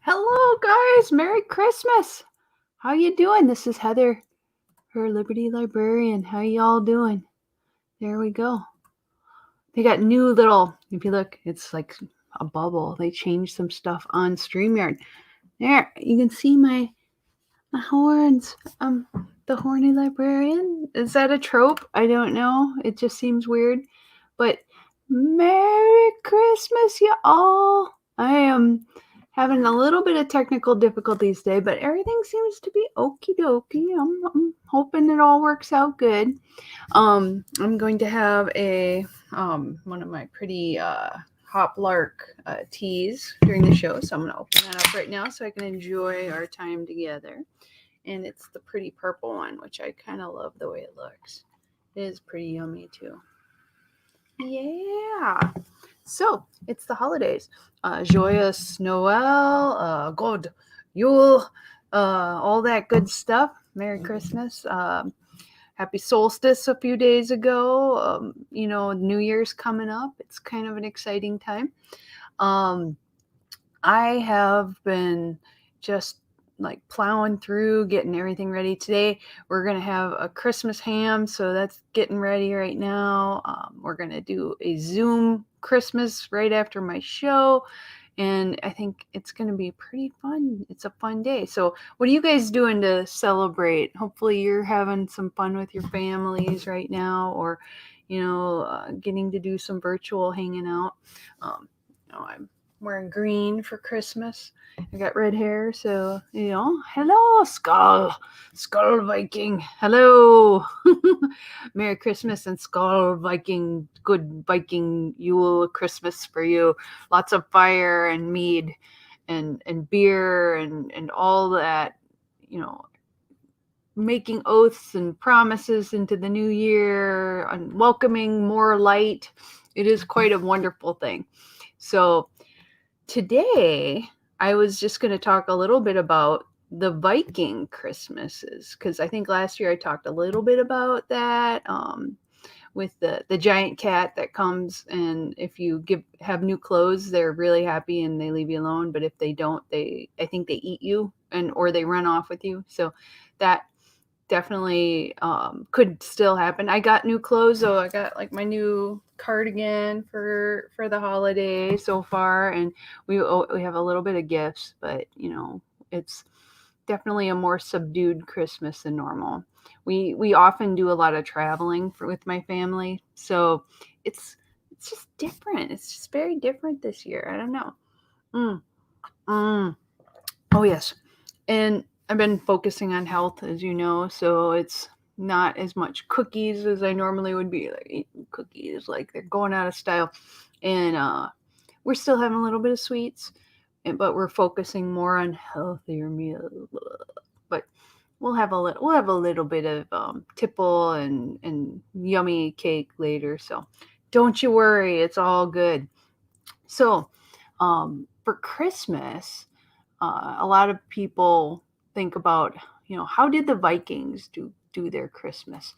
Hello, guys. Merry Christmas. How you doing? This is Heather, her Liberty Librarian. How y'all doing? There we go. They got new little, if you look, it's like a bubble. They changed some stuff on StreamYard. There, you can see my horns. The horny librarian. Is that a trope? I don't know. It just seems weird. But Merry Christmas, y'all. I am having a little bit of technical difficulties today, but everything seems to be okie dokie. I'm hoping it all works out good. I'm going to have a one of my pretty hop lark teas during the show, so I'm going to open that up right now so I can enjoy our time together. And it's the pretty purple one, which I kind of love the way it looks. It is pretty yummy too. Yeah. So it's the holidays. Joyous Noel, God, Yule, all that good stuff. Merry Christmas. Happy solstice a few days ago. New Year's coming up. It's kind of an exciting time. I have been just like plowing through, getting everything ready. Today, we're going to have a Christmas ham, so that's getting ready right now. We're going to do a Zoom Christmas right after my show, and I think it's going to be pretty fun. It's a fun day. So, what are you guys doing to celebrate? Hopefully, you're having some fun with your families right now, or, getting to do some virtual hanging out. I'm wearing green for Christmas. I got red hair, so hello, Skull Viking. Hello, Merry Christmas and Skull Viking. Good Viking Yule Christmas for you. Lots of fire and mead, and beer and all that. Making oaths and promises into the new year and welcoming more light. It is quite a wonderful thing. So today, I was just going to talk a little bit about the Viking Christmases, because I think last year I talked a little bit about that with the giant cat that comes, and if you have new clothes, they're really happy and they leave you alone. But if they don't, I think they eat you or they run off with you. So that definitely could still happen. I got new clothes, so I got like my new cardigan for the holiday so far, and we have a little bit of gifts, but it's definitely a more subdued Christmas than normal. We often do a lot of traveling with my family, so it's just different. It's just very different this year. I don't know. Mm. Mm. Oh yes, and I've been focusing on health, as you know, so it's not as much cookies as I normally would be, like eating cookies like they're going out of style. And we're still having a little bit of sweets, but we're focusing more on healthier meals. But we'll have a little bit of tipple and yummy cake later. So don't you worry, it's all good. So for Christmas, a lot of people think about, how did the Vikings do their Christmas?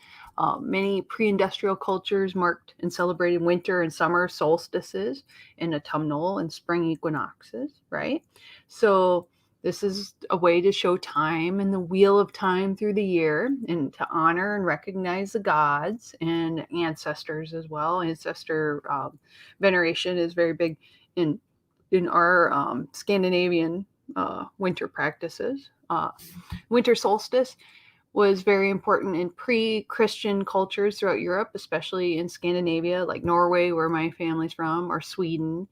Many pre-industrial cultures marked and celebrated winter and summer solstices and autumnal and spring equinoxes, right? So this is a way to show time and the wheel of time through the year, and to honor and recognize the gods and ancestors as well. Ancestor veneration is very big in our Scandinavian winter practices. Winter solstice was very important in pre-Christian cultures throughout Europe, especially in Scandinavia, like Norway, where my family's from, or Sweden,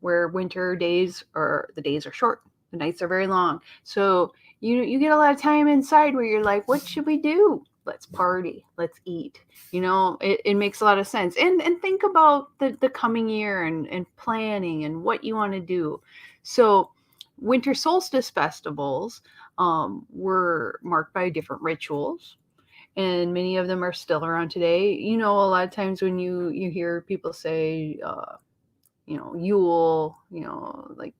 where winter days or the days are short, the nights are very long. So you get a lot of time inside where you're like, what should we do? Let's party, let's eat. It makes a lot of sense. And think about the coming year and planning and what you want to do. So winter solstice festivals were marked by different rituals, and many of them are still around today. A lot of times when you hear people say, Yule, like,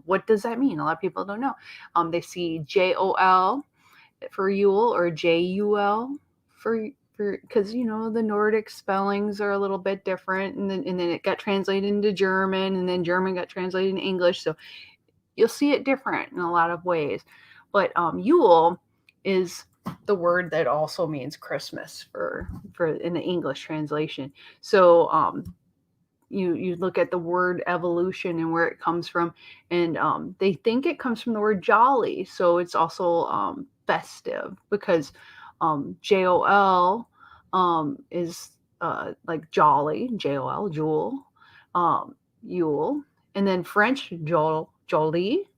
what does that mean? A lot of people don't know. They see JOL for Yule or JUL for because the Nordic spellings are a little bit different, and then it got translated into German, and then German got translated into English. So you'll see it different in a lot of ways. But Yule is the word that also means Christmas for in the English translation. So you look at the word evolution and where it comes from, and they think it comes from the word jolly. So it's also festive because JOL is like jolly, JOL, Jewel, Yule, and then French jolie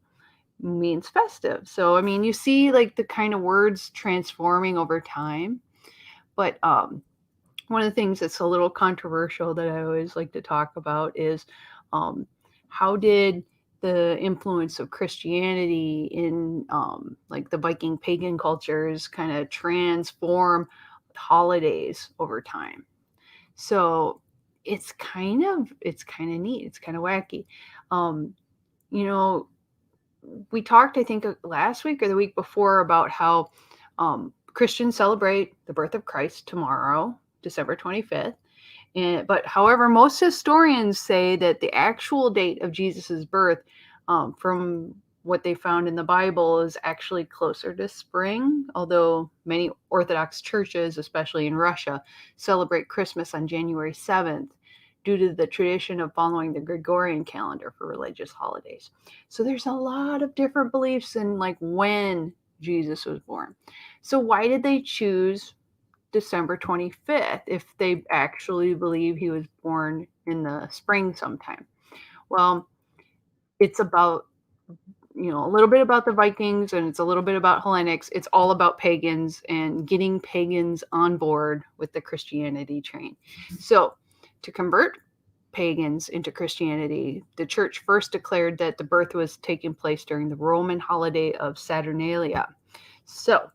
means festive. So I mean, you see like the kind of words transforming over time, but one of the things that's a little controversial that I always like to talk about is um, how did the influence of Christianity in like the Viking pagan cultures kind of transform holidays over time. So it's kind of neat. It's kind of wacky. Um, you know, we talked, I think, last week or the week before about how Christians celebrate the birth of Christ tomorrow, December 25th. But however, most historians say that the actual date of Jesus's birth, from what they found in the Bible, is actually closer to spring, although many Orthodox churches, especially in Russia, celebrate Christmas on January 7th due to the tradition of following the Gregorian calendar for religious holidays. So there's a lot of different beliefs in like when Jesus was born. So why did they choose December 25th if they actually believe he was born in the spring sometime? Well, it's about, a little bit about the Vikings, and it's a little bit about Hellenics. It's all about pagans and getting pagans on board with the Christianity train. So to convert pagans into Christianity, the church first declared that the birth was taking place during the Roman holiday of Saturnalia. So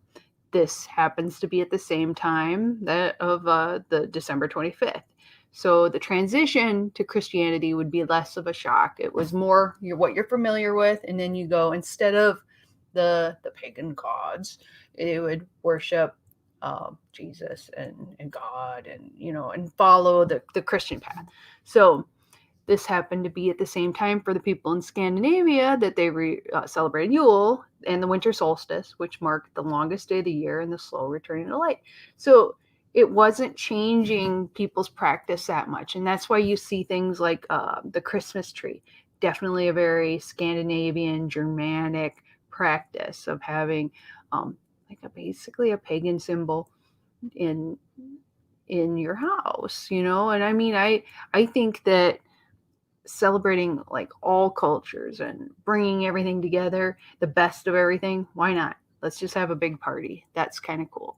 this happens to be at the same time that of the December 25th. So the transition to Christianity would be less of a shock. It was more what you're familiar with, and then you go, instead of the pagan gods, it would worship Jesus and God, and follow the Christian path. So this happened to be at the same time for the people in Scandinavia that they celebrated Yule and the winter solstice, which marked the longest day of the year and the slow returning to light. So it wasn't changing people's practice that much. And that's why you see things like the Christmas tree, definitely a very Scandinavian, Germanic practice of having basically a pagan symbol in your house, and I mean, I think that celebrating like all cultures and bringing everything together, the best of everything, why not? Let's just have a big party. That's kind of cool.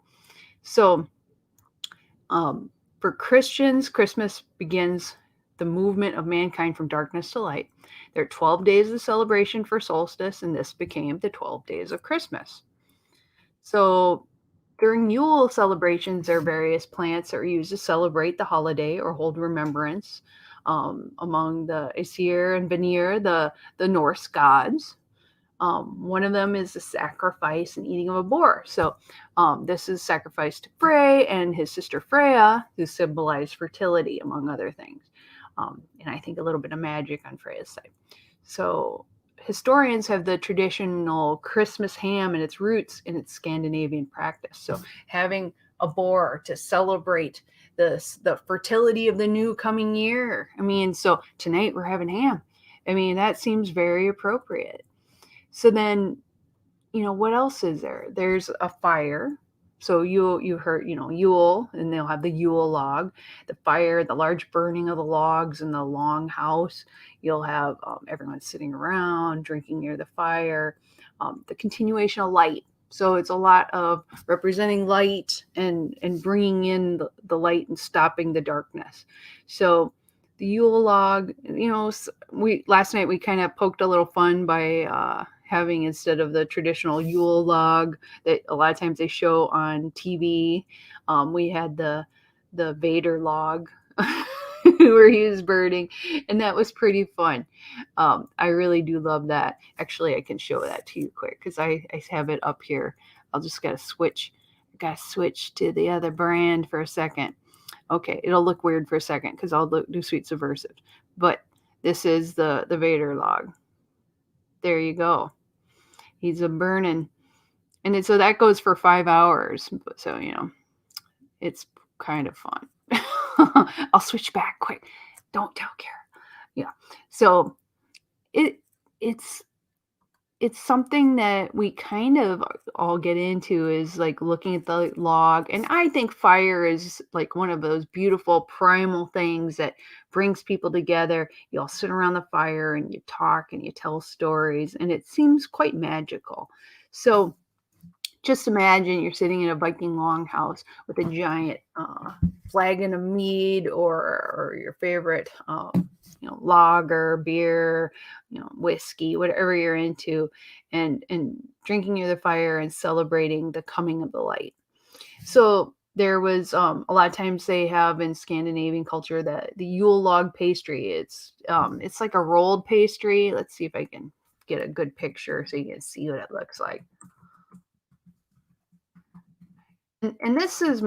So for Christians, Christmas begins the movement of mankind from darkness to light. There are 12 days of celebration for solstice, and this became the 12 days of Christmas. So during Yule celebrations, there are various plants that are used to celebrate the holiday or hold remembrance among the Aesir and Vanir, the Norse gods. One of them is the sacrifice and eating of a boar. So this is sacrificed to Frey and his sister Freya, who symbolize fertility, among other things. And I think a little bit of magic on Freya's side. So historians have the traditional Christmas ham and its roots in its Scandinavian practice. So having a boar to celebrate the fertility of the new coming year. I mean, so tonight we're having ham. I mean, that seems very appropriate. So then, what else is there? There's a fire. So you heard, Yule, and they'll have the Yule log, the fire, the large burning of the logs in the long house. You'll have everyone sitting around, drinking near the fire, the continuation of light. So it's a lot of representing light and bringing in the light and stopping the darkness. So the Yule log, last night we kind of poked a little fun by having, instead of the traditional Yule log that a lot of times they show on TV, we had the Vader log where he was burning, and that was pretty fun. I really do love that. Actually, I can show that to you quick because I have it up here. I'll just gotta switch to the other brand for a second. Okay, it'll look weird for a second because I'll do Sweet Subversive, but this is the Vader log. there you go. He's a burning. And so that goes for 5 hours. So, it's kind of fun. I'll switch back quick. Don't tell Kara. Yeah. So it it's it's something that we kind of all get into, is like looking at the log. And I think fire is like one of those beautiful primal things that brings people together. You all sit around the fire and you talk and you tell stories, and it seems quite magical. So just imagine you're sitting in a Viking longhouse with a giant flagon of mead, or your favorite lager, beer, whiskey, whatever you're into, and drinking near the fire and celebrating the coming of the light. So there was a lot of times they have in Scandinavian culture that the Yule log pastry. It's like a rolled pastry. Let's see if I can get a good picture so you can see what it looks like. And this is,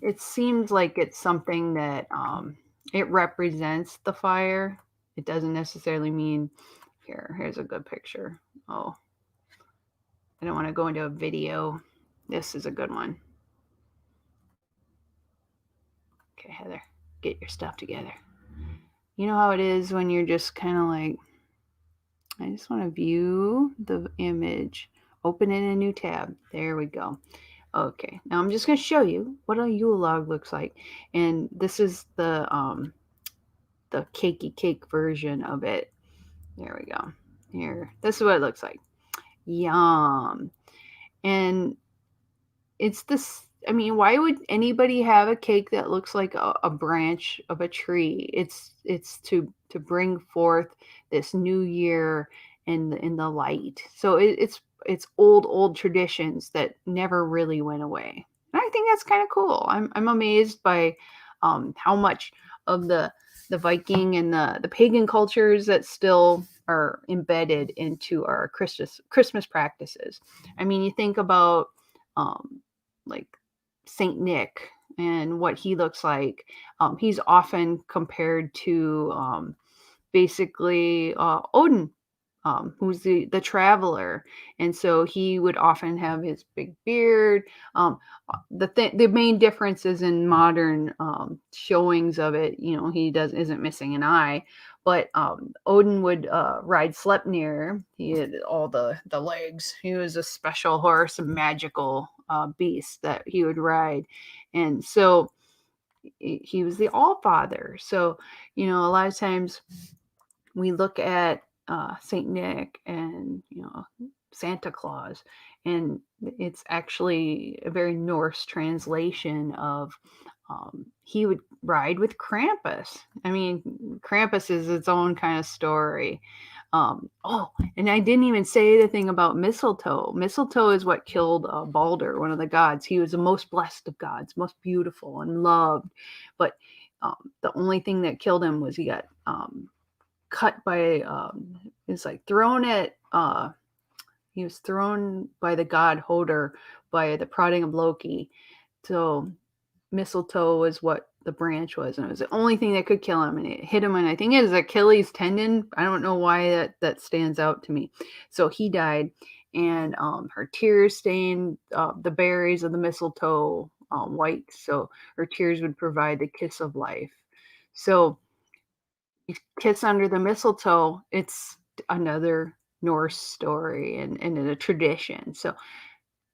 it seems like it's something that it represents the fire. It doesn't necessarily mean, here's a good picture. Oh, I don't want to go into a video. This is a good one. Okay, Heather, get your stuff together. You know how it is when you're just kind of like, I just want to view the image. Open in a new tab. There we go. Okay, now I'm just going to show you what a Yule log looks like. And this is the cakey cake version of it. There we go. Here, this is what it looks like. Yum. And it's this, I mean, why would anybody have a cake that looks like a branch of a tree? It's to bring forth this new year in the light. So it's old traditions that never really went away. And I think that's kind of cool. I'm amazed by how much of the Viking and the pagan cultures that still are embedded into our Christmas practices. I mean, you think about like Saint Nick and what he looks like. He's often compared to basically Odin, who's the traveler, and so he would often have his big beard. The main difference is in modern showings of it. He isn't missing an eye, but Odin would ride Sleipnir. He had all the legs. He was a special horse, a magical beast that he would ride, and so he was the All Father. So a lot of times we look at Saint Nick and Santa Claus, and it's actually a very Norse translation of he would ride with Krampus. I mean, Krampus is its own kind of story. And I didn't even say the thing about mistletoe. Mistletoe is what killed Balder, one of the gods. He was the most blessed of gods, most beautiful and loved. But the only thing that killed him was he got cut by it's like thrown at he was thrown by the god Hodor by the prodding of Loki. So mistletoe was what the branch was, and it was the only thing that could kill him, and it hit him, and I think it was Achilles tendon. I don't know why that stands out to me. So he died, and her tears stained the berries of the mistletoe white, so her tears would provide the kiss of life. So kiss under the mistletoe, it's another Norse story and a tradition. So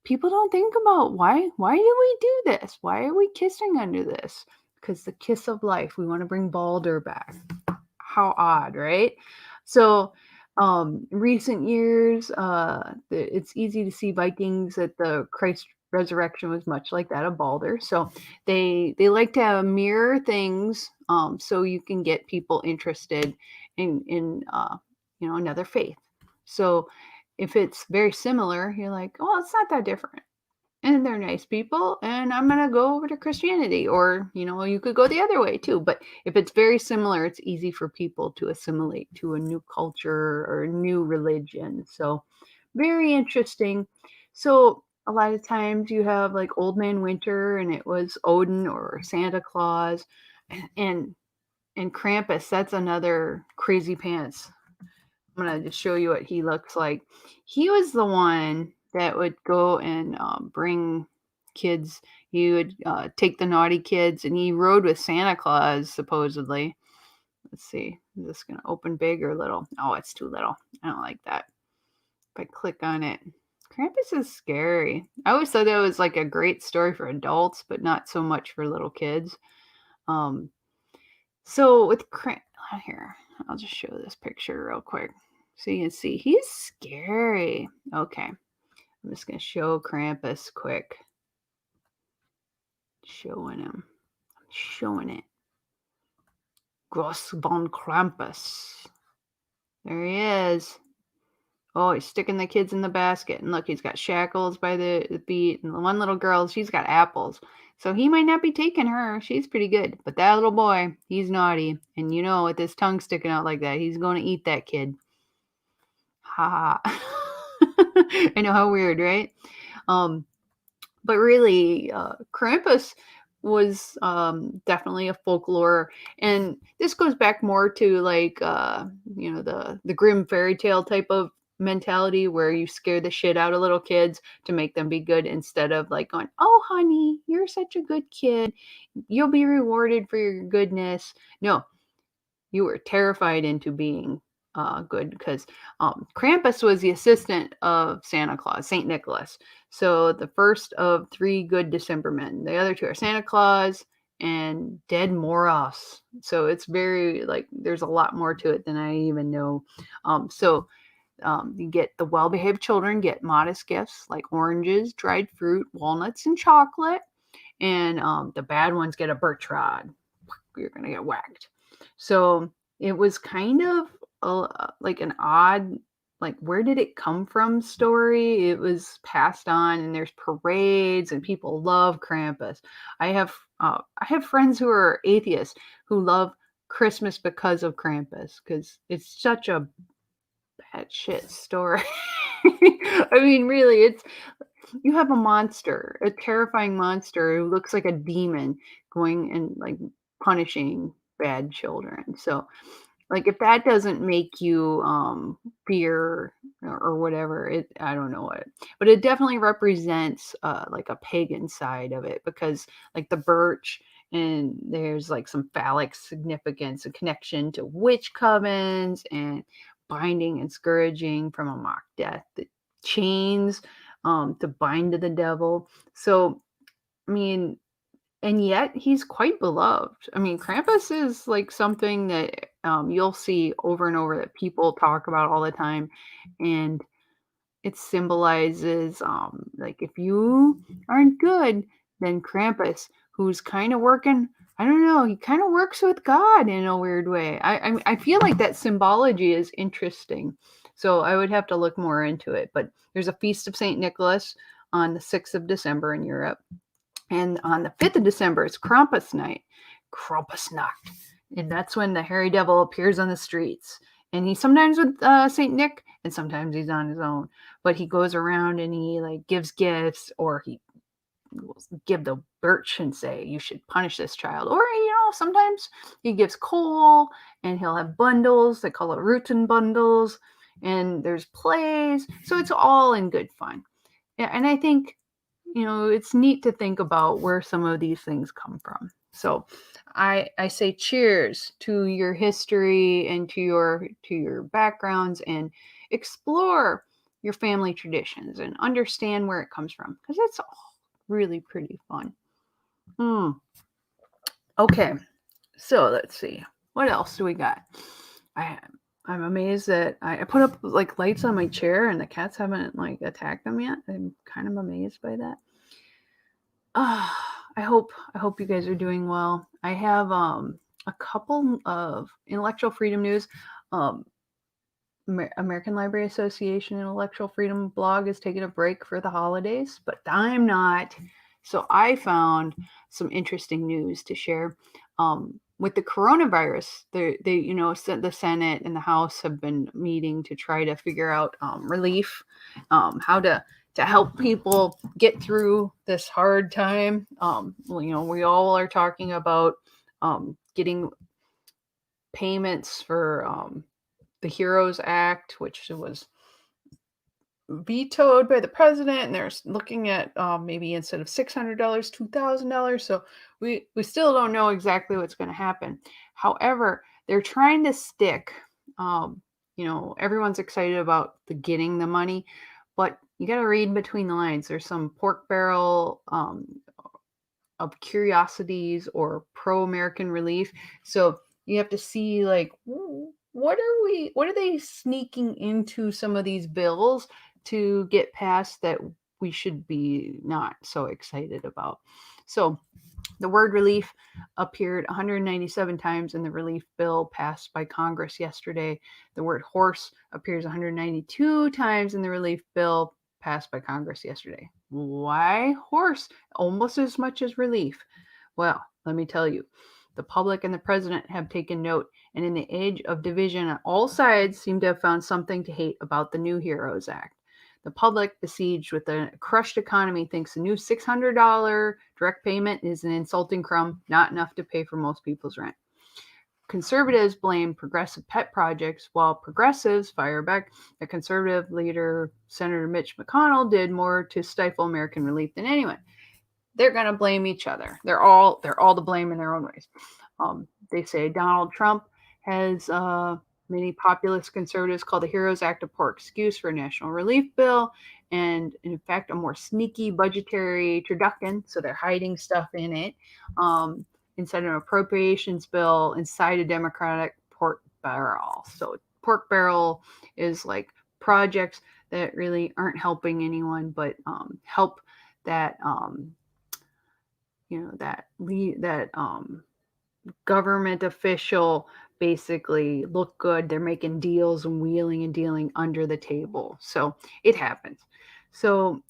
people don't think about why do we do this? Why are we kissing under this? Because the kiss of life, we want to bring Balder back. How odd, right? So recent years, it's easy to see Vikings that the Christ resurrection was much like that of Balder. So they like to mirror things so you can get people interested in another faith. So if it's very similar, you're like, oh, it's not that different. And they're nice people, and I'm going to go over to Christianity. Or, you could go the other way too. But if it's very similar, it's easy for people to assimilate to a new culture or a new religion. So very interesting. So a lot of times you have like Old Man Winter, and it was Odin or Santa Claus, and Krampus. That's another crazy pants I'm gonna just show you what he looks like. He was the one that would go and bring kids. He would take the naughty kids, and he rode with Santa Claus supposedly. Let's see, is this gonna open big or little? Oh, it's too little. I don't like that. If I click on it, Krampus is scary. I always thought that was like a great story for adults, but not so much for little kids. Um, so with here, I'll just show this picture real quick so you can see he's scary. Okay, I'm just gonna show Krampus quick. Showing him. I'm showing it. Gross von Krampus. There he is. Oh, he's sticking the kids in the basket. And look, he's got shackles by the feet. And the one little girl, she's got apples. So he might not be taking her. She's pretty good. But that little boy, he's naughty. And you know, with his tongue sticking out like that, he's going to eat that kid. Ha ha. I know, how weird, right? But really, Krampus was definitely a folklore, and this goes back more to like the grim fairy tale type of mentality where you scare the shit out of little kids to make them be good instead of like going, oh honey, you're such a good kid, you'll be rewarded for your goodness. No, you were terrified into being good because Krampus was the assistant of Santa Claus, Saint Nicholas. So the first of three good December men. The other two are Santa Claus and Dead Moros. So it's very like there's a lot more to it than I even know. You get the well-behaved children get modest gifts like oranges, dried fruit, walnuts, and chocolate. And the bad ones get a birch rod. You're gonna get whacked. So it was kind of like an odd, like where did it come from story. It was passed on, and there's parades, and people love Krampus. I have friends who are atheists who love Christmas because of Krampus because it's such a bad shit story. I mean, really, you have a monster, a terrifying monster who looks like a demon going and like punishing bad children. So like if that doesn't make you fear or whatever, it I don't know what. But it definitely represents like a pagan side of it because like the birch and there's like some phallic significance, a connection to witch covens and binding and scourging from a mock death, the chains to bind to the devil. So I mean, and yet he's quite beloved. I mean, Krampus is like something that you'll see over and over that people talk about all the time, and it symbolizes like if you aren't good, then Krampus, who's kind of working. I don't know. He kind of works with God in a weird way. I feel like that symbology is interesting. So I would have to look more into it. But there's a feast of Saint Nicholas on the 6th of December in Europe. And on the 5th of December, it's Krampus night, Krampusnacht. And that's when the hairy devil appears on the streets. And he's sometimes with Saint Nick, and sometimes he's on his own. But he goes around and he like gives gifts, or he will give the birch and say, you should punish this child. Or, sometimes he gives coal, and he'll have bundles. They call it Ruten bundles. And there's plays. So it's all in good fun. Yeah, and I think it's neat to think about where some of these things come from. So I say cheers to your history and to your backgrounds, and explore your family traditions and understand where it comes from because it's all really pretty fun. Okay, so let's see. What else do we got? I'm amazed that I put up like lights on my chair and the cats haven't like attacked them yet. I'm kind of amazed by that. I hope you guys are doing well. I have a couple of intellectual freedom news. American Library Association Intellectual Freedom blog is taking a break for the holidays, but I'm not. So I found some interesting news to share. With the coronavirus, the Senate and the House have been meeting to try to figure out relief, how to help people get through this hard time. We all are talking about getting payments for the Heroes Act, which was vetoed by the president, and they're looking at maybe instead of $600, $2,000. So we still don't know exactly what's going to happen. However, they're trying to stick. Everyone's excited about getting the money, but you got to read between the lines. There's some pork barrel of curiosities or pro-American relief. So you have to see like what are they sneaking into some of these bills to get passed that we should be not so excited about. So the word relief appeared 197 times in the relief bill passed by Congress yesterday. The word horse appears 192 times in the relief bill passed by Congress yesterday. Why horse? Almost as much as relief. Well, let me tell you. The public and the president have taken note, and in the age of division on all sides seem to have found something to hate about the new Heroes Act. The public, besieged with a crushed economy, thinks the new $600 direct payment is an insulting crumb, not enough to pay for most people's rent. Conservatives blame progressive pet projects, while progressives fire back that conservative leader Senator Mitch McConnell did more to stifle American relief than anyone. They're going to blame each other. They're all to blame in their own ways. They say Donald Trump has many populist conservatives call the Heroes Act a poor excuse for a national relief bill, and in fact, a more sneaky budgetary turducken. So they're hiding stuff in it inside an appropriations bill inside a Democratic pork barrel. So pork barrel is like projects that really aren't helping anyone, but help that that government official basically look good. They're making deals and wheeling and dealing under the table. So it happens. So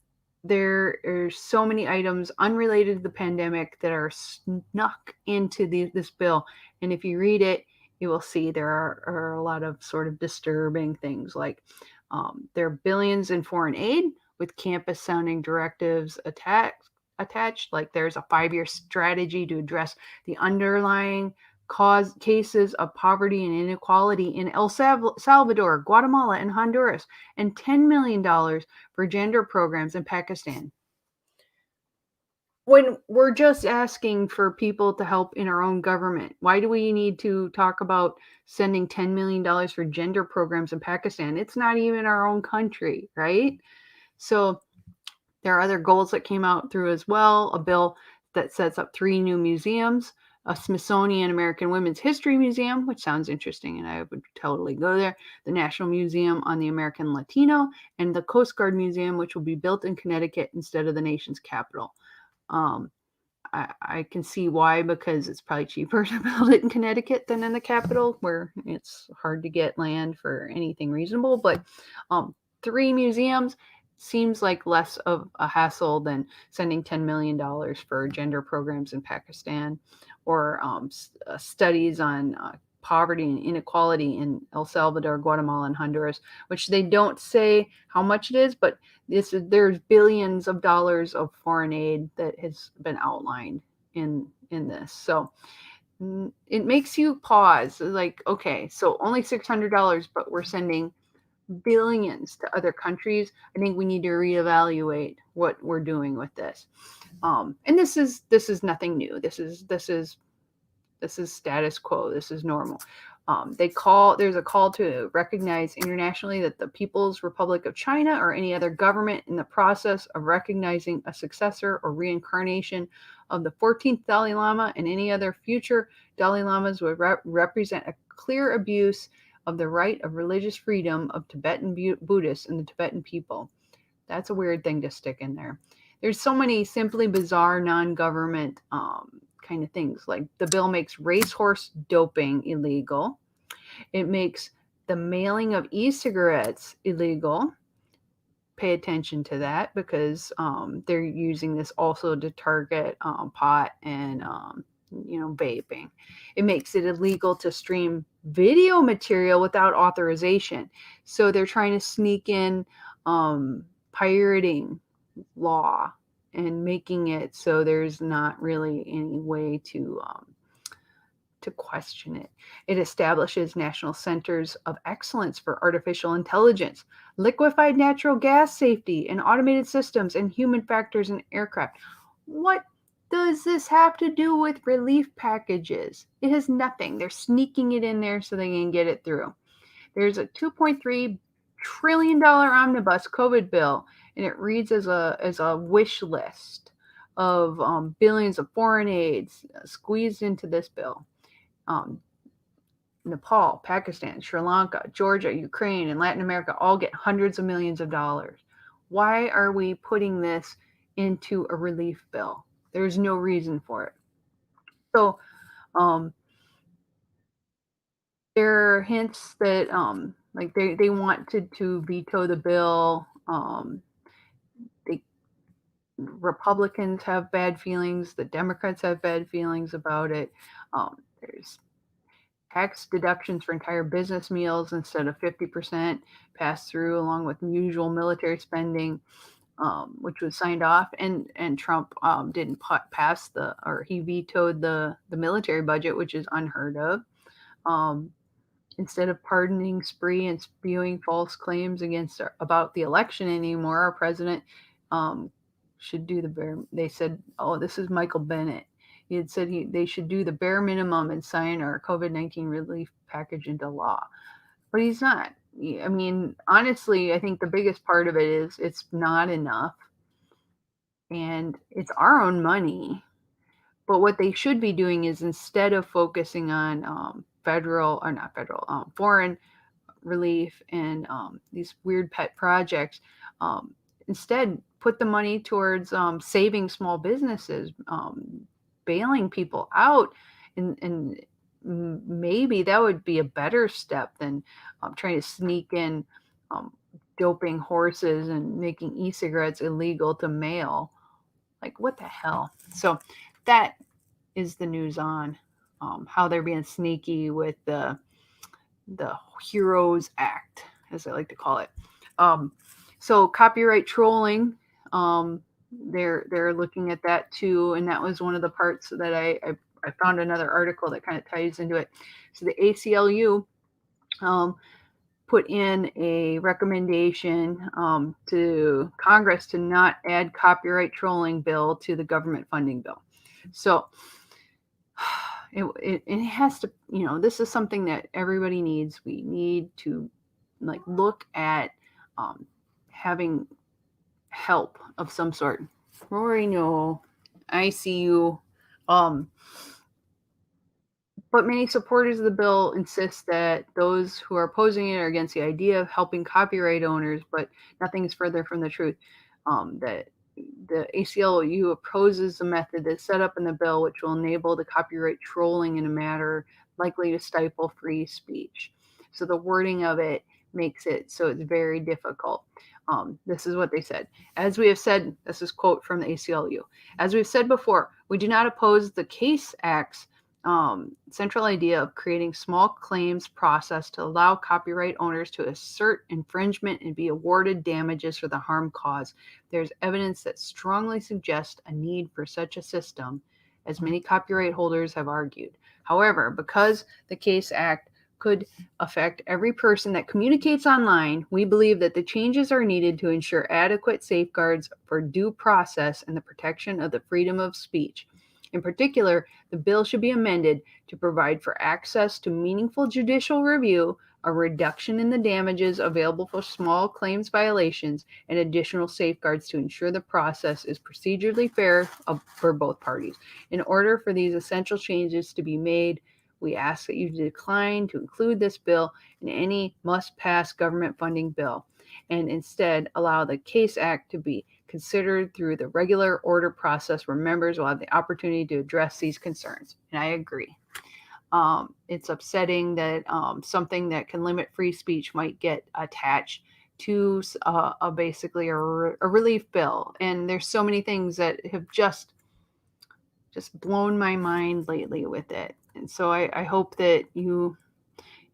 there are so many items unrelated to the pandemic that are snuck into this bill. And if you read it, you will see there are a lot of sort of disturbing things like there are billions in foreign aid with campus sounding directives attached, like there's a 5-year strategy to address the underlying cases of poverty and inequality in El Salvador, Guatemala, and Honduras, and $10 million for gender programs in Pakistan. When we're just asking for people to help in our own government, why do we need to talk about sending $10 million for gender programs in Pakistan? It's not even our own country, right? So there are other goals that came out through as well. A bill that sets up 3 new museums, a Smithsonian American Women's History Museum, which sounds interesting, and I would totally go there, the National Museum on the American Latino, and the Coast Guard Museum, which will be built in Connecticut instead of the nation's capital. I can see why, because it's probably cheaper to build it in Connecticut than in the capital, where it's hard to get land for anything reasonable. But 3 museums seems like less of a hassle than sending $10 million for gender programs in Pakistan, or studies on poverty and inequality in El Salvador, Guatemala, and Honduras, which they don't say how much it is, but there's billions of dollars of foreign aid that has been outlined in this. So it makes you pause, like, okay, so only $600, but we're sending billions to other countries. I think we need to reevaluate what we're doing with this. And this is nothing new. This is status quo. This is normal. There's a call to recognize internationally that the People's Republic of China or any other government in the process of recognizing a successor or reincarnation of the 14th Dalai Lama and any other future Dalai Lamas would represent a clear abuse of the right of religious freedom of Tibetan Buddhists and the Tibetan people. That's a weird thing to stick in there. There's so many simply bizarre non-government kind of things. Like the bill makes racehorse doping illegal. It makes the mailing of e-cigarettes illegal. Pay attention to that, because they're using this also to target pot and vaping. It makes it illegal to stream video material without authorization. So they're trying to sneak in pirating law and making it so there's not really any way to to question it. It establishes national centers of excellence for artificial intelligence, liquefied natural gas safety, and automated systems and human factors in aircraft. What does this have to do with relief packages? It has nothing. They're sneaking it in there so they can get it through. There's a $2.3 trillion omnibus COVID bill, and it reads as a wish list of billions of foreign aids squeezed into this bill. Nepal, Pakistan, Sri Lanka, Georgia, Ukraine, and Latin America all get hundreds of millions of dollars. Why are we putting this into a relief bill? There's no reason for it. So there are hints that like they wanted to veto the bill. Republicans have bad feelings. The Democrats have bad feelings about it. There's tax deductions for entire business meals instead of 50% passed through, along with usual military spending, which was signed off. And Trump didn't pass he vetoed the military budget, which is unheard of. Instead of pardoning Spree and spewing false claims about the election anymore, our president should do the bare. They said, "Oh, this is Michael Bennett." He had said they should do the bare minimum and sign our COVID-19 relief package into law, but he's not. I mean, honestly, I think the biggest part of it is it's not enough, and it's our own money. But what they should be doing is, instead of focusing on foreign relief and these weird pet projects, instead put the money towards saving small businesses, bailing people out, and maybe that would be a better step than trying to sneak in doping horses and making e-cigarettes illegal to mail. Like, what the hell? So that is the news on how they're being sneaky with the Heroes Act, as I like to call it. So copyright trolling, they're looking at that too, and that was one of the parts that I found another article that kind of ties into it. So the ACLU put in a recommendation to Congress to not add copyright trolling bill to the government funding bill. So it has to, this is something that everybody needs. We need to look at having help of some sort. Rory, no, I see you. But many supporters of the bill insist that those who are opposing it are against the idea of helping copyright owners, but nothing is further from the truth. That the ACLU opposes the method that's set up in the bill, which will enable the copyright trolling in a manner likely to stifle free speech. So the wording of it makes it so it's very difficult. This is what they said. As we have said, this is a quote from the ACLU. As we've said before, we do not oppose the CASE Act's central idea of creating small claims process to allow copyright owners to assert infringement and be awarded damages for the harm caused. There's evidence that strongly suggests a need for such a system, as many copyright holders have argued. However, because the CASE Act could affect every person that communicates online, we believe that the changes are needed to ensure adequate safeguards for due process and the protection of the freedom of speech. In particular, the bill should be amended to provide for access to meaningful judicial review, a reduction in the damages available for small claims violations, and additional safeguards to ensure the process is procedurally fair for both parties. In order for these essential changes to be made, we ask that you decline to include this bill in any must-pass government funding bill, and instead allow the CASE Act to be considered through the regular order process where members will have the opportunity to address these concerns. And I agree. It's upsetting that something that can limit free speech might get attached to basically a relief bill. And there's so many things that have just blown my mind lately with it. And so I hope that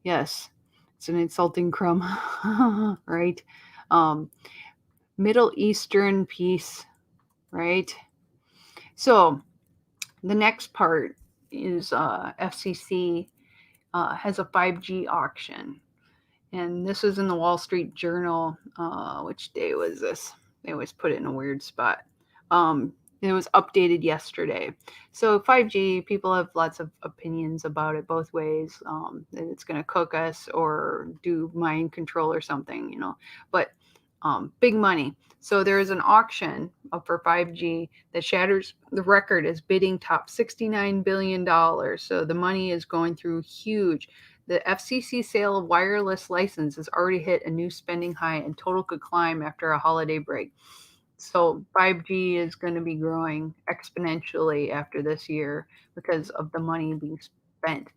yes, it's an insulting crumb, right? Middle Eastern peace, right? So the next part is FCC has a 5G auction. And this was in the Wall Street Journal. Which day was this? They always put it in a weird spot. Um, it was updated yesterday. So 5G, people have lots of opinions about it both ways. That it's going to cook us or do mind control or something, But big money. So there is an auction for 5G that shatters the record as bidding top $69 billion. So the money is going through huge. The FCC sale of wireless license has already hit a new spending high and total could climb after a holiday break. So 5G is going to be growing exponentially after this year because of the money being spent.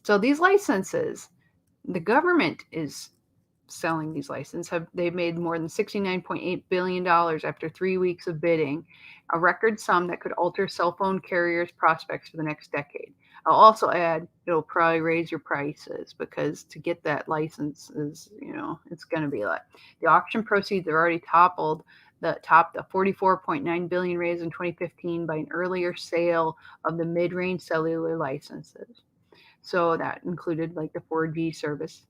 So these licenses, the government is selling these licenses. They've made more than $69.8 billion after 3 weeks of bidding, a record sum that could alter cell phone carriers' prospects for the next decade. I'll also add it'll probably raise your prices because to get that license is, it's going to be like the auction proceeds are already topped the 44.9 billion raised in 2015 by an earlier sale of the mid-range cellular licenses. So that included like the 4G service.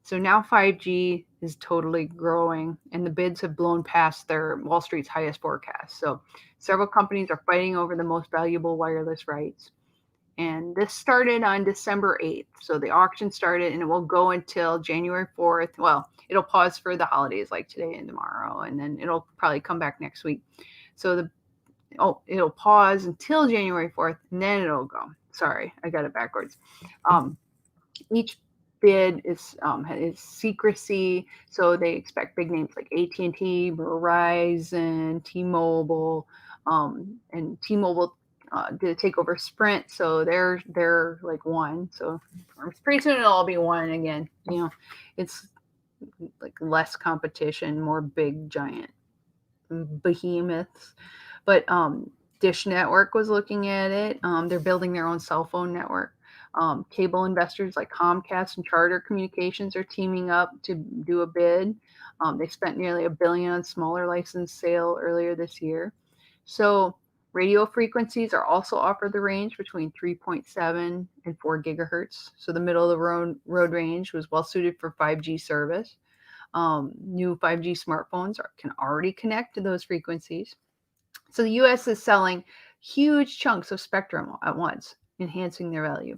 So now 5G is totally growing, and the bids have blown past their Wall Street's highest forecast. So several companies are fighting over the most valuable wireless rights. And this started on December 8th. So the auction started, and it will go until January 4th. Well, it'll pause for the holidays like today and tomorrow, and then it'll probably come back next week. So it'll pause until January 4th, and then it'll go. Sorry, I got it backwards. Each bid is secrecy, so they expect big names like AT&T, Verizon, T-Mobile, and T-Mobile did take over Sprint, so they're like one. So pretty soon it'll all be one again. It's like less competition, more big giant behemoths. But Dish Network was looking at it. They're building their own cell phone network. Cable investors like Comcast and Charter Communications are teaming up to do a bid. They spent nearly $1 billion on smaller license sale earlier this year. So radio frequencies are also offered the range between 3.7 and 4 gigahertz. So the middle of the road range was well suited for 5G service. New 5G smartphones can already connect to those frequencies. So the U.S. is selling huge chunks of spectrum at once, enhancing their value.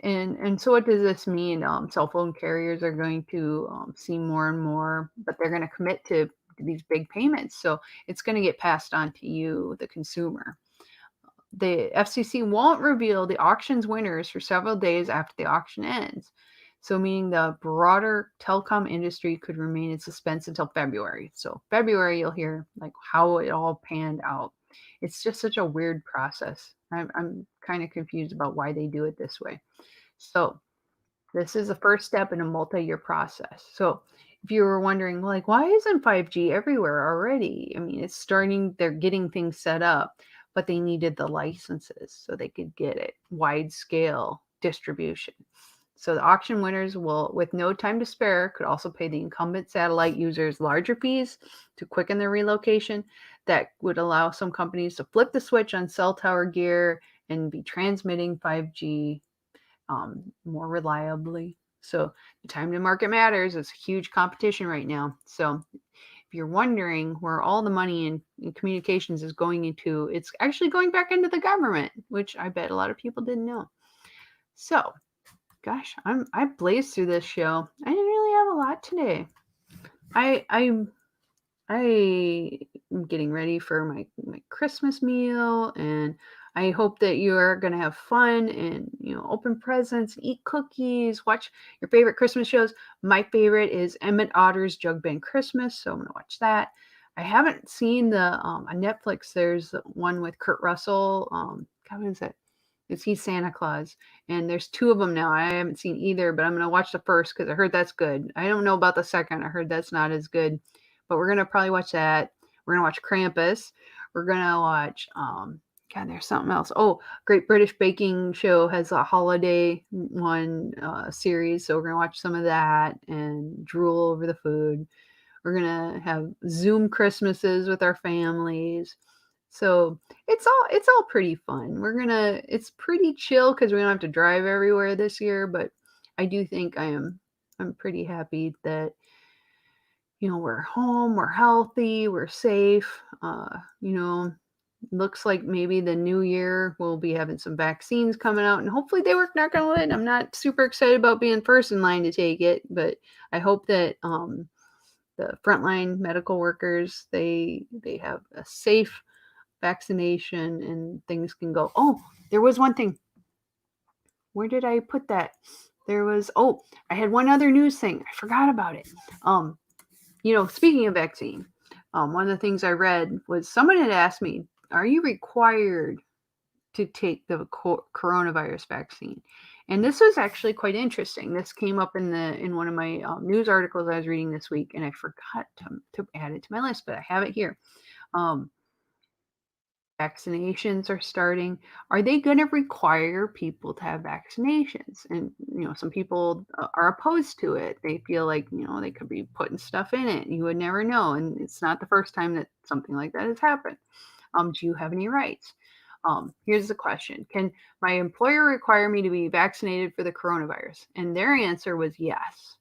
And so what does this mean? Cell phone carriers are going to see more and more, but they're going to commit to these big payments. So it's going to get passed on to you, the consumer. The FCC won't reveal the auction's winners for several days after the auction ends. So meaning the broader telecom industry could remain in suspense until February. So February, you'll hear like how it all panned out. It's just such a weird process. I'm kind of confused about why they do it this way. So this is the first step in a multi-year process. So if you were wondering, like, why isn't 5G everywhere already? I mean, it's starting, they're getting things set up, but they needed the licenses so they could get it wide scale distribution. So the auction winners will, with no time to spare, could also pay the incumbent satellite users larger fees to quicken their relocation. That would allow some companies to flip the switch on cell tower gear and be transmitting 5G more reliably. So the time to market matters. It's huge competition right now. So if you're wondering where all the money in communications is going into, it's actually going back into the government, which I bet a lot of people didn't know. So gosh, I blazed through this show. I didn't really have a lot today. I'm getting ready for my Christmas meal, and I hope that you're gonna have fun and open presents, eat cookies, watch your favorite Christmas shows. My favorite is Emmett Otter's Jug Band Christmas, so I'm gonna watch that. I haven't seen the on Netflix. There's one with Kurt Russell. God, what is it? He's Santa Claus, and there's 2 of them now. I haven't seen either, but I'm gonna watch the first because I heard that's good. I don't know about the second. I heard that's not as good, but we're gonna probably watch that. We're gonna watch Krampus. We're gonna watch God, there's something else. Oh, Great British Baking Show has a holiday one series, so we're gonna watch some of that and drool over the food. We're gonna have Zoom Christmases with our families. So it's all pretty fun. It's pretty chill because we don't have to drive everywhere this year, but I do think I'm pretty happy that we're home, we're healthy, we're safe. Looks like maybe the new year we'll be having some vaccines coming out, and hopefully they work. Not gonna lie, I'm not super excited about being first in line to take it, but I hope that the frontline medical workers they have a safe vaccination and things can go. Oh, there was one thing. Where did I put that? I had one other news thing. I forgot about it. Speaking of vaccine, one of the things I read was someone had asked me, "Are you required to take the coronavirus vaccine?" And this was actually quite interesting. This came up in one of my news articles I was reading this week, and I forgot to add it to my list, but I have it here. Um, Vaccinations are starting. Are they going to require people to have vaccinations? And some people are opposed to it. They feel like they could be putting stuff in it. You would never know, and it's not the first time that something like that has happened. Do you have any rights? Here's the question: can my employer require me to be vaccinated for the coronavirus? And their answer was yes.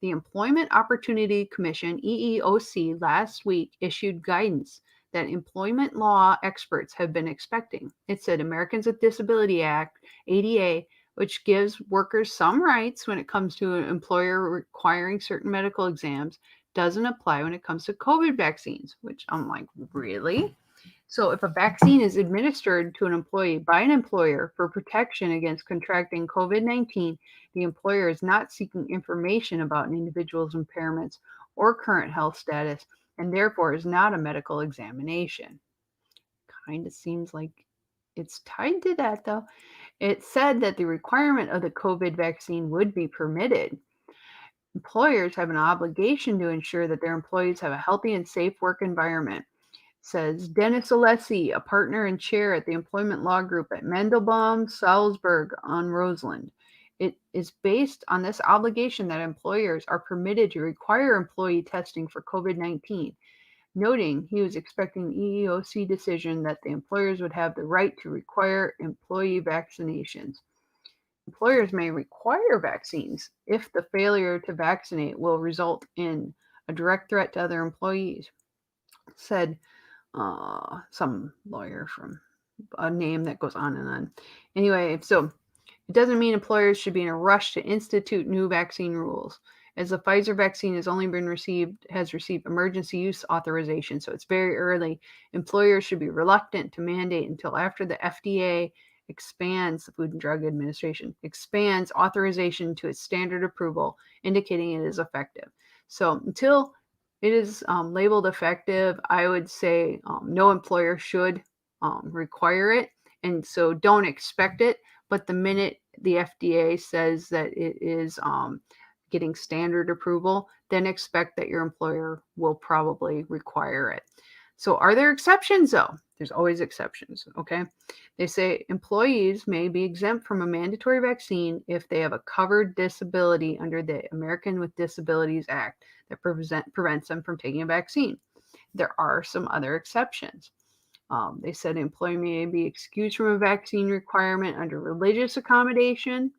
The Employment Opportunity Commission, EEOC, last week issued guidance that employment law experts have been expecting. It said Americans with Disability Act, ADA, which gives workers some rights when it comes to an employer requiring certain medical exams, doesn't apply when it comes to COVID vaccines, which I'm like, really? So if a vaccine is administered to an employee by an employer for protection against contracting COVID-19, the employer is not seeking information about an individual's impairments or current health status, and therefore is not a medical examination. Kind of seems like it's tied to that, though. It said that the requirement of the COVID vaccine would be permitted. Employers have an obligation to ensure that their employees have a healthy and safe work environment, says Dennis Alessi, a partner and chair at the Employment Law Group at Mandelbaum Salzburg on Roseland. It is based on this obligation that employers are permitted to require employee testing for COVID-19, noting he was expecting the EEOC decision that the employers would have the right to require employee vaccinations. Employers may require vaccines if the failure to vaccinate will result in a direct threat to other employees, said some lawyer from a name that goes on and on. Anyway, so it doesn't mean employers should be in a rush to institute new vaccine rules, as the Pfizer vaccine has received emergency use authorization, so it's very early. Employers should be reluctant to mandate until after the FDA expands, the Food and Drug Administration expands authorization to its standard approval, indicating it is effective. So until it is labeled effective, I would say no employer should require it, and so don't expect it. But the minute the FDA says that it is getting standard approval, then expect that your employer will probably require it. So are there exceptions though? There's always exceptions, okay? They say employees may be exempt from a mandatory vaccine if they have a covered disability under the American with Disabilities Act that prevents them from taking a vaccine. There are some other exceptions. They said an employee may be excused from a vaccine requirement under religious accommodation,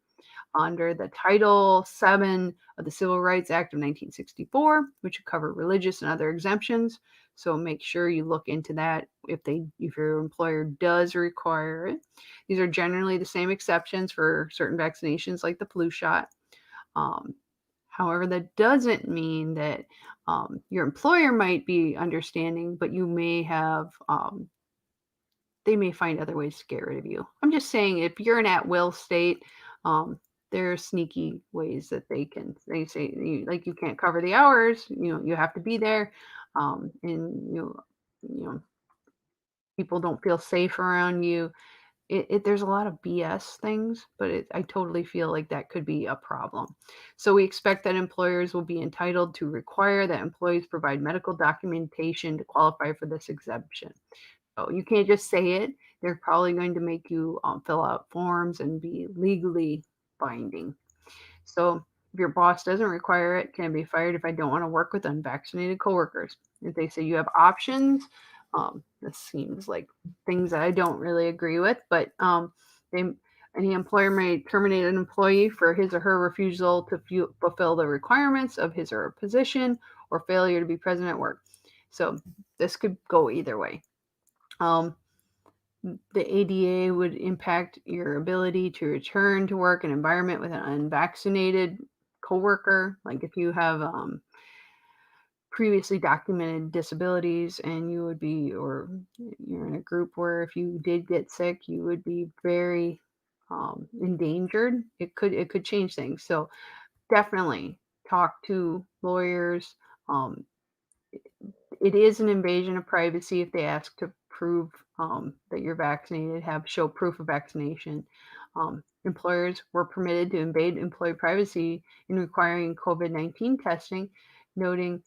under the Title VII of the Civil Rights Act of 1964, which would cover religious and other exemptions. So make sure you look into that if your employer does require it. These are generally the same exceptions for certain vaccinations like the flu shot. However, that doesn't mean that your employer might be understanding, but you may have they may find other ways to get rid of you. I'm just saying, if you're an at-will state, there are sneaky ways that they say, like, you can't cover the hours, you have to be there, and people don't feel safe around you. There's a lot of BS things, but I totally feel like that could be a problem. So we expect that employers will be entitled to require that employees provide medical documentation to qualify for this exemption. So you can't just say it. They're probably going to make you fill out forms and be legally binding. So if your boss doesn't require it, can I be fired if I don't want to work with unvaccinated coworkers? If they say you have options, This seems like things that I don't really agree with, but any employer may terminate an employee for his or her refusal to fulfill the requirements of his or her position or failure to be present at work. So this could go either way. The ADA would impact your ability to return to work in an environment with an unvaccinated coworker. Like if you have previously documented disabilities and you would be, or you're in a group where if you did get sick, you would be very endangered. It could change things. So definitely talk to lawyers. It is an invasion of privacy if they ask to prove that you're vaccinated, show proof of vaccination. Employers were permitted to invade employee privacy in requiring COVID-19 testing, noting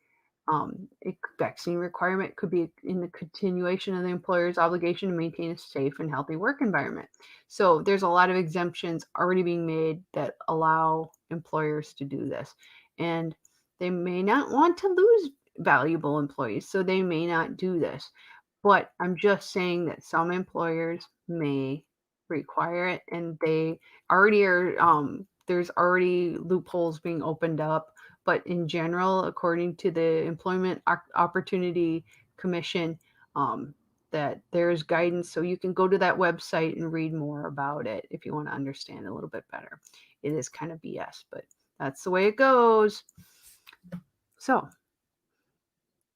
a vaccine requirement could be in the continuation of the employer's obligation to maintain a safe and healthy work environment. So there's a lot of exemptions already being made that allow employers to do this. And they may not want to lose valuable employees, so they may not do this. But I'm just saying that some employers may require it, and they already are. There's already loopholes being opened up, but in general, according to the Employment Opportunity Commission, that there's guidance, so you can go to that website and read more about it if you want to understand a little bit better. It is kind of BS, but that's the way it goes. So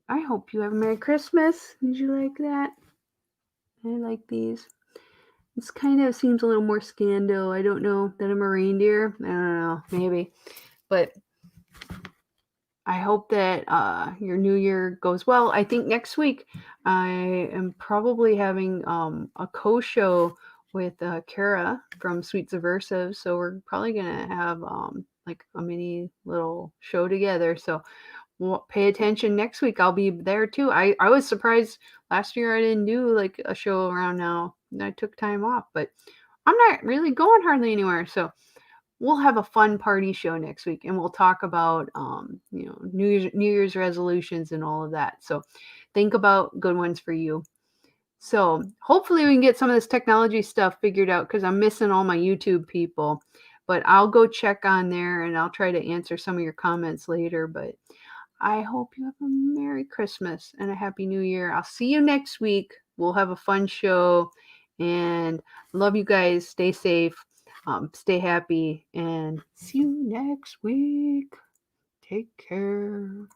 I hope you have a Merry Christmas. Did you like that? I like these. This kind of seems a little more scando. I don't know that I'm a reindeer. I don't know, maybe. But I hope that your new year goes well. I think next week I am probably having a co-show with Kara from Sweet Subversive. So we're probably going to have like a mini little show together. So pay attention next week. I'll be there too. I was surprised last year I didn't do like a show around now. I took time off, but I'm not really going hardly anywhere. So we'll have a fun party show next week, and we'll talk about New Year's resolutions and all of that. So think about good ones for you. So hopefully we can get some of this technology stuff figured out, because I'm missing all my YouTube people. But I'll go check on there and I'll try to answer some of your comments later. But I hope you have a Merry Christmas and a Happy New Year. I'll see you next week. We'll have a fun show, and love you guys. Stay safe, stay happy, and see you next week. Take care.